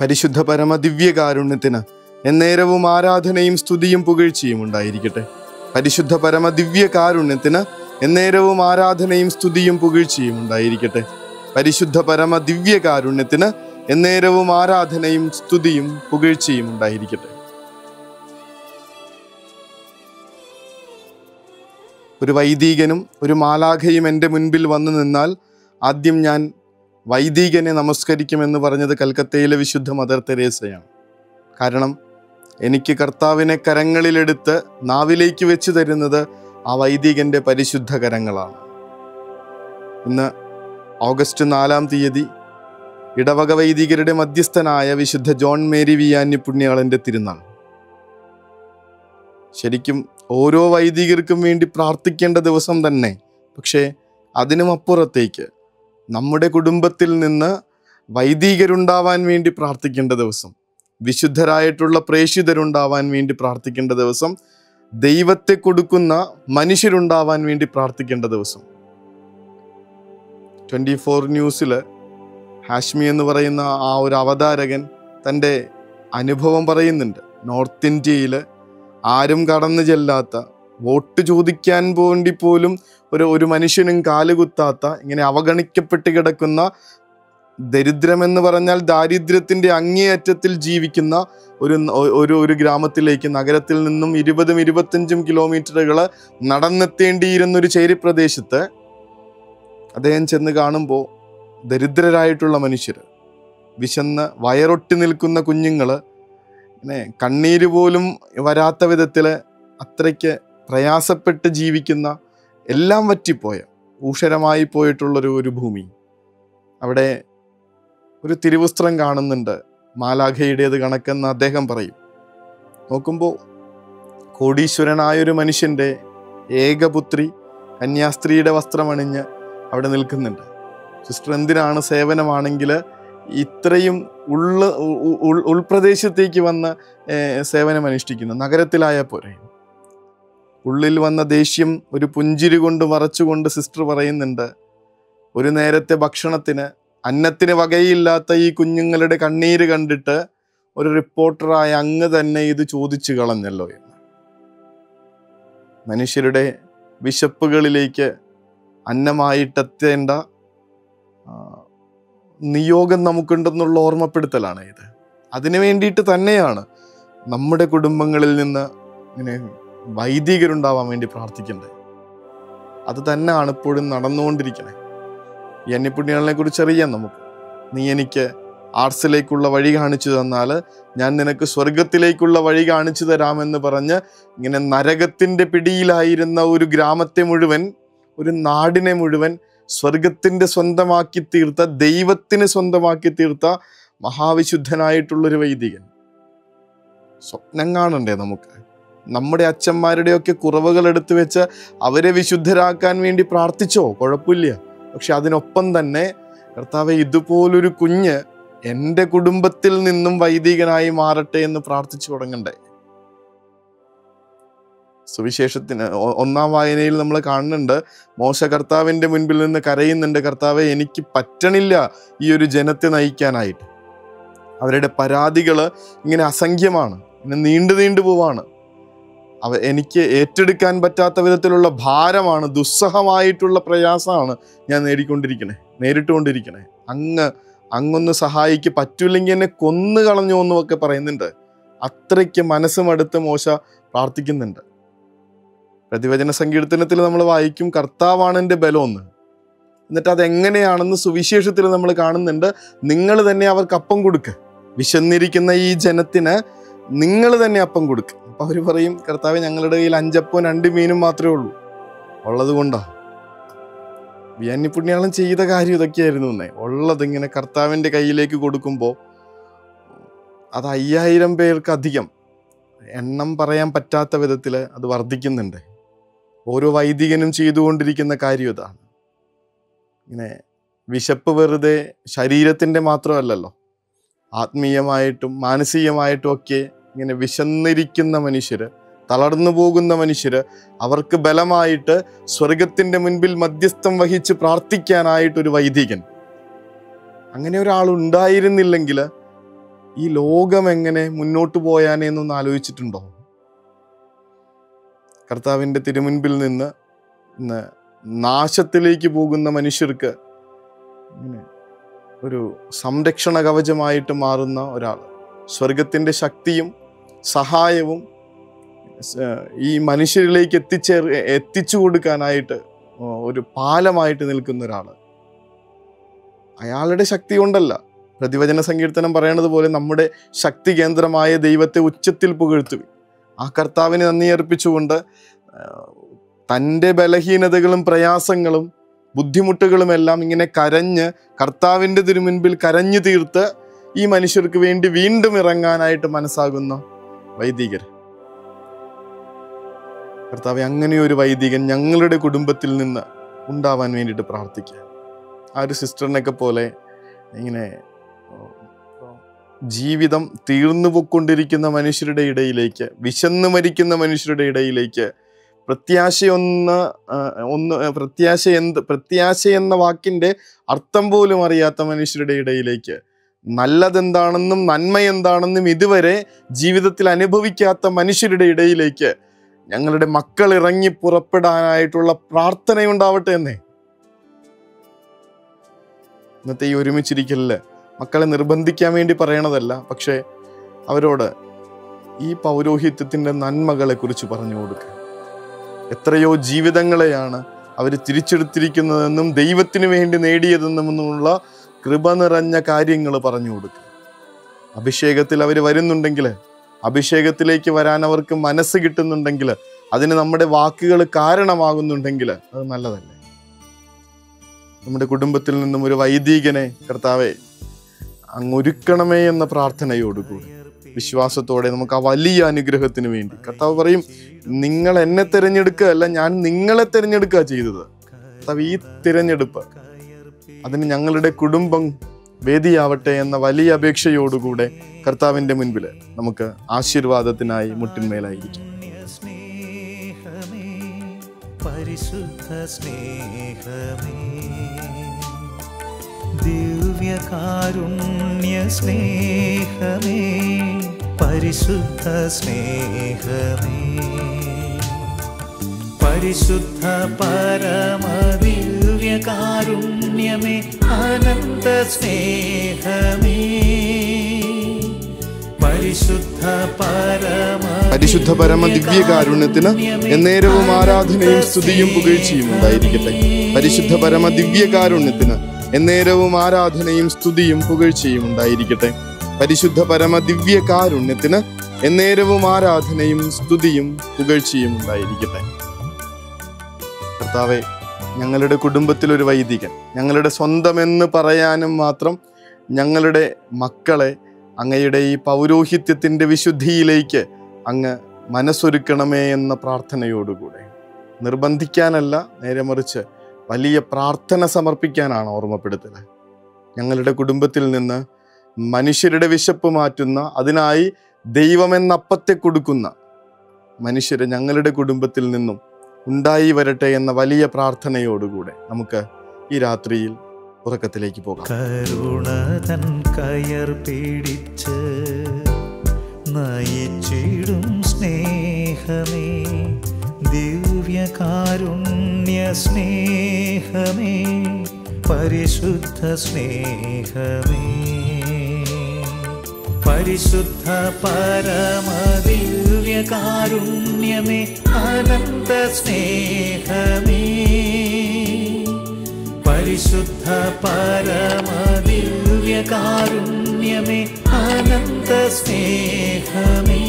പരിശുദ്ധ പരമ ദിവ്യകാരുണ്യത്തിന് എന്നേരവും ആരാധനയും സ്തുതിയും പുകഴ്ചയും ഉണ്ടായിരിക്കട്ടെ. പരിശുദ്ധ പരമ ദിവ്യകാരുണ്യത്തിന് എന്നേരവും ആരാധനയും സ്തുതിയും പുകഴ്ചയും ഉണ്ടായിരിക്കട്ടെ. പരിശുദ്ധ പരമ ദിവ്യകാരുണ്യത്തിന് എന്നേരവും ആരാധനയും സ്തുതിയും പുകഴ്ചയും ഉണ്ടായിരിക്കട്ടെ. ഒരു വൈദികനും ഒരു മാലാഖയും എൻ്റെ മുൻപിൽ വന്നു നിന്നാൽ ആദ്യം ഞാൻ വൈദികനെ നമസ്കരിക്കുമെന്ന് പറഞ്ഞത് കൽക്കത്തയിലെ വിശുദ്ധ മദർ തെരേസയാണ്. കാരണം എനിക്ക് കർത്താവിനെ കരങ്ങളിലെടുത്ത് നാവിലേക്ക് വെച്ച് തരുന്നത് ആ വൈദികൻ്റെ പരിശുദ്ധ കരങ്ങളാണ്. ഇന്ന് ഓഗസ്റ്റ് 4-ാം തീയതി ഇടവക വൈദികരുടെ മധ്യസ്ഥനായ വിശുദ്ധ ജോൺ മേരി വിയാനി പുണ്യാളൻ്റെ തിരുനാൾ. ശരിക്കും ഓരോ വൈദികർക്കും വേണ്ടി പ്രാർത്ഥിക്കേണ്ട ദിവസം തന്നെ. പക്ഷേ അതിനും അപ്പുറത്തേക്ക് നമ്മുടെ കുടുംബത്തിൽ നിന്ന് വൈദികരുണ്ടാവാൻ വേണ്ടി പ്രാർത്ഥിക്കേണ്ട ദിവസം, വിശുദ്ധരായിട്ടുള്ള പ്രേക്ഷിതരുണ്ടാവാൻ വേണ്ടി പ്രാർത്ഥിക്കേണ്ട ദിവസം, ദൈവത്തെ കൊടുക്കുന്ന മനുഷ്യരുണ്ടാവാൻ വേണ്ടി പ്രാർത്ഥിക്കേണ്ട ദിവസം. 24 ന്യൂസിൽ ഹാഷ്മി എന്ന് പറയുന്ന ആ ഒരു അവതാരകൻ തൻ്റെ അനുഭവം പറയുന്നുണ്ട്. നോർത്ത് ഇന്ത്യയിൽ ആരും കടന്നു ചെല്ലാത്ത, വോട്ട് ചോദിക്കാൻ വേണ്ടി പോലും ഒരു മനുഷ്യനും കാലുകുത്താത്ത, ഇങ്ങനെ അവഗണിക്കപ്പെട്ട് കിടക്കുന്ന, ദരിദ്രമെന്ന് പറഞ്ഞാൽ ദാരിദ്ര്യത്തിൻ്റെ അങ്ങേയറ്റത്തിൽ ജീവിക്കുന്ന ഒരു ഗ്രാമത്തിലേക്ക് നഗരത്തിൽ നിന്നും 20-25 കിലോമീറ്ററുകൾ നടന്നെത്തേണ്ടിയിരുന്നൊരു ചേരി പ്രദേശത്ത് അദ്ദേഹം ചെന്ന് കാണുമ്പോൾ ദരിദ്രരായിട്ടുള്ള മനുഷ്യർ, വിശന്ന് വയറൊട്ടി നിൽക്കുന്ന കുഞ്ഞുങ്ങൾ, പിന്നെ കണ്ണീര് പോലും വരാത്ത വിധത്തിൽ അത്രയ്ക്ക് പ്രയാസപ്പെട്ട് ജീവിക്കുന്ന, എല്ലാം വറ്റിപ്പോയ, ഊഷരമായി പോയിട്ടുള്ളൊരു ഭൂമി. അവിടെ ഒരു തിരുവസ്ത്രം കാണുന്നുണ്ട്, മാലാഖയുടേത് കണക്കെന്ന് അദ്ദേഹം പറയും. നോക്കുമ്പോൾ കോടീശ്വരനായൊരു മനുഷ്യൻ്റെ ഏകപുത്രി കന്യാസ്ത്രീയുടെ വസ്ത്രമണിഞ്ഞ് അവിടെ നിൽക്കുന്നുണ്ട്. സിസ്റ്റർ എന്തിനാണ് സേവനമാണെങ്കിൽ ഇത്രയും ഉൾപ്രദേശത്തേക്ക് വന്ന് സേവനം അനുഷ്ഠിക്കുന്നു? നഗരത്തിലായ പോരെ. ഉള്ളിൽ വന്ന ദേഷ്യം ഒരു പുഞ്ചിരി കൊണ്ട് മറച്ചുകൊണ്ട് സിസ്റ്റർ പറയുന്നുണ്ട്, ഒരു നേരത്തെ ഭക്ഷണത്തിന് അന്നത്തിന് വകയില്ലാത്ത ഈ കുഞ്ഞുങ്ങളുടെ കണ്ണീര് കണ്ടിട്ട് ഒരു റിപ്പോർട്ടറായ അങ്ങ് തന്നെ ഇത് ചോദിച്ചു കളഞ്ഞല്ലോ എന്ന്. മനുഷ്യരുടെ വിശപ്പുകളിലേക്ക് അന്നമായിട്ടെത്തേണ്ട നിയോഗം നമുക്കുണ്ടെന്നുള്ള ഓർമ്മപ്പെടുത്തലാണ് ഇത്. അതിനു വേണ്ടിയിട്ട് തന്നെയാണ് നമ്മുടെ കുടുംബങ്ങളിൽ നിന്ന് ഇങ്ങനെ വൈദികരുണ്ടാവാൻ വേണ്ടി പ്രാർത്ഥിക്കേണ്ടത്. അത് തന്നെയാണ് ഇപ്പോഴും നടന്നുകൊണ്ടിരിക്കണേ. ഈ അന്യപുണ്യാളനെ കുറിച്ച് അറിയാം നമുക്ക്. നീ എനിക്ക് ആർസിലേക്കുള്ള വഴി കാണിച്ചു തന്നാൽ ഞാൻ നിനക്ക് സ്വർഗത്തിലേക്കുള്ള വഴി കാണിച്ചു തരാമെന്ന് പറഞ്ഞ് ഇങ്ങനെ നരകത്തിൻ്റെ പിടിയിലായിരുന്ന ഒരു ഗ്രാമത്തെ മുഴുവൻ, ഒരു നാടിനെ മുഴുവൻ സ്വർഗത്തിൻ്റെ സ്വന്തമാക്കി തീർത്ത, ദൈവത്തിന് സ്വന്തമാക്കി തീർത്ത മഹാവിശുദ്ധനായിട്ടുള്ളൊരു വൈദികൻ. സ്വപ്നം കാണണ്ടേ നമുക്ക്? നമ്മുടെ അച്ഛന്മാരുടെയൊക്കെ കുറവുകൾ എടുത്തു വെച്ച് അവരെ വിശുദ്ധരാക്കാൻ വേണ്ടി പ്രാർത്ഥിച്ചോ, കുഴപ്പമില്ല. പക്ഷെ അതിനൊപ്പം തന്നെ കർത്താവേ, ഇതുപോലൊരു കുഞ്ഞ് എൻ്റെ കുടുംബത്തിൽ നിന്നും വൈദികനായി മാറട്ടെ എന്ന് പ്രാർത്ഥിച്ചു തുടങ്ങണ്ടേ? സുവിശേഷത്തിന് 1-ാം വായനയിൽ നമ്മൾ കാണുന്നുണ്ട്, മോശ കർത്താവിൻ്റെ മുൻപിൽ നിന്ന് കരയുന്നുണ്ട്, കർത്താവെ എനിക്ക് പറ്റണില്ല ഈ ഒരു ജനത്തെ നയിക്കാനായിട്ട്. അവരുടെ പരാതികൾ ഇങ്ങനെ അസംഖ്യമാണ്, ഇങ്ങനെ നീണ്ടു പോവാണ്. എനിക്ക് ഏറ്റെടുക്കാൻ പറ്റാത്ത വിധത്തിലുള്ള ഭാരമാണ്, ദുസ്സഹമായിട്ടുള്ള പ്രയാസമാണ് ഞാൻ നേരിട്ടുകൊണ്ടിരിക്കണേ. അങ്ങൊന്ന് സഹായിക്ക്, പറ്റൂല്ലെങ്കിൽ എന്നെ കൊന്നു കളഞ്ഞു എന്നൊക്കെ പറയുന്നുണ്ട്. അത്രയ്ക്ക് മനസ്സുമടുത്ത് മോശ പ്രാർത്ഥിക്കുന്നുണ്ട്. പ്രതിവചന സങ്കീർത്തനത്തിൽ നമ്മൾ വായിക്കും, കർത്താവാണ് എൻ്റെ ബലമെന്ന്. എന്നിട്ട് അതെങ്ങനെയാണെന്ന് സുവിശേഷത്തിൽ നമ്മൾ കാണുന്നുണ്ട്. നിങ്ങൾ തന്നെ അവർക്ക് അപ്പം കൊടുക്കുക, വിശന്നിരിക്കുന്ന ഈ ജനത്തിന് നിങ്ങൾ തന്നെ അപ്പം കൊടുക്കുക. അപ്പം അവർ പറയും, കർത്താവേ, ഞങ്ങളുടെ കയ്യിൽ 5 അപ്പവും 2 മീനും മാത്രമേ ഉള്ളൂ. ഉള്ളത് കൊണ്ടാ. വിയാനി പുണ്യാളൻ ചെയ്ത കാര്യം ഇതൊക്കെയായിരുന്നു. ഉള്ളതിങ്ങനെ കർത്താവിൻ്റെ കയ്യിലേക്ക് കൊടുക്കുമ്പോൾ അത് 5000 പേർക്ക് അധികം, എണ്ണം പറയാൻ പറ്റാത്ത വിധത്തിൽ അത് വർദ്ധിക്കുന്നുണ്ട്. ഓരോ വൈദികനും ചെയ്തുകൊണ്ടിരിക്കുന്ന കാര്യം ഇതാണ്. ഇങ്ങനെ വിശപ്പ് വെറുതെ ശരീരത്തിൻ്റെ മാത്രമല്ലല്ലോ, ആത്മീയമായിട്ടും മാനസികമായിട്ടും ഒക്കെ ഇങ്ങനെ വിശന്നിരിക്കുന്ന മനുഷ്യർ, തളർന്നു പോകുന്ന മനുഷ്യർ, അവർക്ക് ബലമായിട്ട് സ്വർഗത്തിൻ്റെ മുൻപിൽ മധ്യസ്ഥം വഹിച്ച് പ്രാർത്ഥിക്കാനായിട്ടൊരു വൈദികൻ, അങ്ങനെ ഒരാൾ ഉണ്ടായിരുന്നില്ലെങ്കിൽ ഈ ലോകം എങ്ങനെ മുന്നോട്ട് പോയാനേ എന്നൊന്ന് ആലോചിച്ചിട്ടുണ്ടോ? കർത്താവിൻ്റെ തിരുമുൻപിൽ നിന്ന് ഇന്ന് നാശത്തിലേക്ക് പോകുന്ന മനുഷ്യർക്ക് ഇങ്ങനെ ഒരു സംരക്ഷണ കവചമായിട്ട് മാറുന്ന ഒരാൾ, സ്വർഗത്തിൻ്റെ ശക്തിയും സഹായവും ഈ മനുഷ്യരിലേക്ക് എത്തിച്ചു കൊടുക്കാനായിട്ട് ഒരു പാലമായിട്ട് നിൽക്കുന്ന ഒരാൾ. അയാളുടെ ശക്തി കൊണ്ടല്ല, പ്രതിവചന സങ്കീർത്തനം പറയണത് പോലെ നമ്മുടെ ശക്തി കേന്ദ്രമായ ദൈവത്തെ ഉച്ചത്തിൽ പുകഴ്ത്തുവിൻ. ആ കർത്താവിനെ നന്ദി അർപ്പിച്ചുകൊണ്ട് തൻ്റെ ബലഹീനതകളും പ്രയാസങ്ങളും ബുദ്ധിമുട്ടുകളും എല്ലാം ഇങ്ങനെ കരഞ്ഞ് കർത്താവിൻ്റെ തിരുമുൻപിൽ കരഞ്ഞു തീർത്ത് ഈ മനുഷ്യർക്ക് വേണ്ടി വീണ്ടും ഇറങ്ങാനായിട്ട് മനസ്സാകുന്ന വൈദികർ. കർത്താവെ, അങ്ങനെയൊരു വൈദികൻ ഞങ്ങളുടെ കുടുംബത്തിൽ നിന്ന് ഉണ്ടാവാൻ വേണ്ടിയിട്ട് പ്രാർത്ഥിക്കുക. ആ ഒരു സിസ്റ്ററിനൊക്കെ പോലെ ഇങ്ങനെ ജീവിതം തീർന്നു പോയിക്കൊണ്ടിരിക്കുന്ന മനുഷ്യരുടെ ഇടയിലേക്ക്, വിശന്ന് മരിക്കുന്ന മനുഷ്യരുടെ ഇടയിലേക്ക്, പ്രത്യാശ എന്ന വാക്കിൻ്റെ അർത്ഥം പോലും അറിയാത്ത മനുഷ്യരുടെ ഇടയിലേക്ക്, നല്ലതെന്താണെന്നും നന്മ എന്താണെന്നും ഇതുവരെ ജീവിതത്തിൽ അനുഭവിക്കാത്ത മനുഷ്യരുടെ ഇടയിലേക്ക് ഞങ്ങളുടെ മക്കൾ ഇറങ്ങി പുറപ്പെടാനായിട്ടുള്ള പ്രാർത്ഥനയുണ്ടാവട്ടെ എന്നേ. ഇന്നത്തെ ഈ ഒരുമിച്ചിരിക്കലില് മക്കളെ നിർബന്ധിക്കാൻ വേണ്ടി പറയണതല്ല, പക്ഷെ അവരോട് ഈ പൗരോഹിത്യത്തിൻ്റെ നന്മകളെ കുറിച്ച് പറഞ്ഞു കൊടുക്കുക. എത്രയോ ജീവിതങ്ങളെയാണ് അവർ തിരിച്ചെടുത്തിരിക്കുന്നതെന്നും ദൈവത്തിന് വേണ്ടി നേടിയതെന്നുമുള്ള കൃപ നിറഞ്ഞ കാര്യങ്ങൾ പറഞ്ഞു കൊടുക്കുക. അഭിഷേകത്തിൽ അവർ വരുന്നുണ്ടെങ്കിൽ, അഭിഷേകത്തിലേക്ക് വരാൻ അവർക്ക് മനസ്സ് കിട്ടുന്നുണ്ടെങ്കിൽ, അതിന് നമ്മുടെ വാക്കുകൾ കാരണമാകുന്നുണ്ടെങ്കിൽ അത് നല്ലതല്ലേ? നമ്മുടെ കുടുംബത്തിൽ നിന്നും ഒരു വൈദികനെ കർത്താവെ അങ്ങൊരുക്കണമേ എന്ന പ്രാർത്ഥനയോടുകൂടി വിശ്വാസത്തോടെ നമുക്ക് ആ വലിയ അനുഗ്രഹത്തിന് വേണ്ടി, കർത്താവ് പറയും, നിങ്ങൾ എന്നെ തിരഞ്ഞെടുക്കുകയല്ല, ഞാൻ നിങ്ങളെ തിരഞ്ഞെടുക്കുക ചെയ്തത്. കർത്താവ്, ഈ തിരഞ്ഞെടുപ്പ് അതിന് ഞങ്ങളുടെ കുടുംബം വേദിയാവട്ടെ എന്ന വലിയ അപേക്ഷയോടുകൂടെ കർത്താവിൻ്റെ മുൻപിൽ നമുക്ക് ആശീർവാദത്തിനായി മുട്ടിന്മേലായിരിക്കും. പരിശുദ്ധ സ്നേഹമേ, ദിവ്യകാരുണ്യ സ്നേഹമേ, പരിശുദ്ധ സ്നേഹമേ, പരിശുദ്ധ പരമ ദിവ്യകാരുണ്യമേ, അനന്ത സ്നേഹമേ, പരിശുദ്ധ പരമ ദിവ്യകാരുണ്യത്തിന് എന്നേരവും ആരാധനയും സ്തുതിയും പുകഴ്ചയും ഉണ്ടായിരിക്കട്ടെ. പരിശുദ്ധ പരമ ദിവ്യകാരുണ്യത്തിന് എന്നേരവും ആരാധനയും സ്തുതിയും പുകഴ്ചയും ഉണ്ടായിരിക്കട്ടെ. പരിശുദ്ധ പരമ ദിവ്യകാരുണ്യത്തിന് എന്നേരവും ആരാധനയും സ്തുതിയും പുകഴ്ചയും ഉണ്ടായിരിക്കട്ടെ. കർത്താവേ, ഞങ്ങളുടെ കുടുംബത്തിലൊരു വൈദികൻ, ഞങ്ങളുടെ സ്വന്തമെന്ന് പറയാനും മാത്രം ഞങ്ങളുടെ മക്കളെ അങ്ങയുടെ ഈ പൗരോഹിത്യത്തിൻ്റെ വിശുദ്ധിയിലേക്ക് അങ്ങ് മനസ്സൊരുക്കണമേ എന്ന പ്രാർത്ഥനയോടുകൂടെ, നിർബന്ധിക്കാനല്ല, നേരെ മറിച്ച് വലിയ പ്രാർത്ഥന സമർപ്പിക്കാനാണ് ഓർമ്മപ്പെടുത്തൽ. ഞങ്ങളുടെ കുടുംബത്തിൽ നിന്ന് മനുഷ്യരുടെ വിശപ്പ് മാറ്റുന്ന, അതിനായി ദൈവമെന്ന അപ്പത്തെ കൊടുക്കുന്ന മനുഷ്യരെ ഞങ്ങളുടെ കുടുംബത്തിൽ നിന്നും ഉണ്ടായി വരട്ടെ എന്ന വലിയ പ്രാർത്ഥനയോടുകൂടെ നമുക്ക് ഈ രാത്രിയിൽ ഉറക്കത്തിലേക്ക് പോകാം. കരുണതൻ കയർ പിടിച്ച് നയിച്ചിടും സ്നേഹമേ, ദിവ്യകാരുണ്യ സ്നേഹമേ, പരിശുദ്ധ സ്നേഹമേ, പരിശുദ്ധ പരമ ദിവ്യകാരുണ്യമേ, അനന്ത സ്നേഹമേ, പരിശുദ്ധ പരമ ദിവ്യകാരുണ്യമേ, അനന്ത സ്നേഹമേ.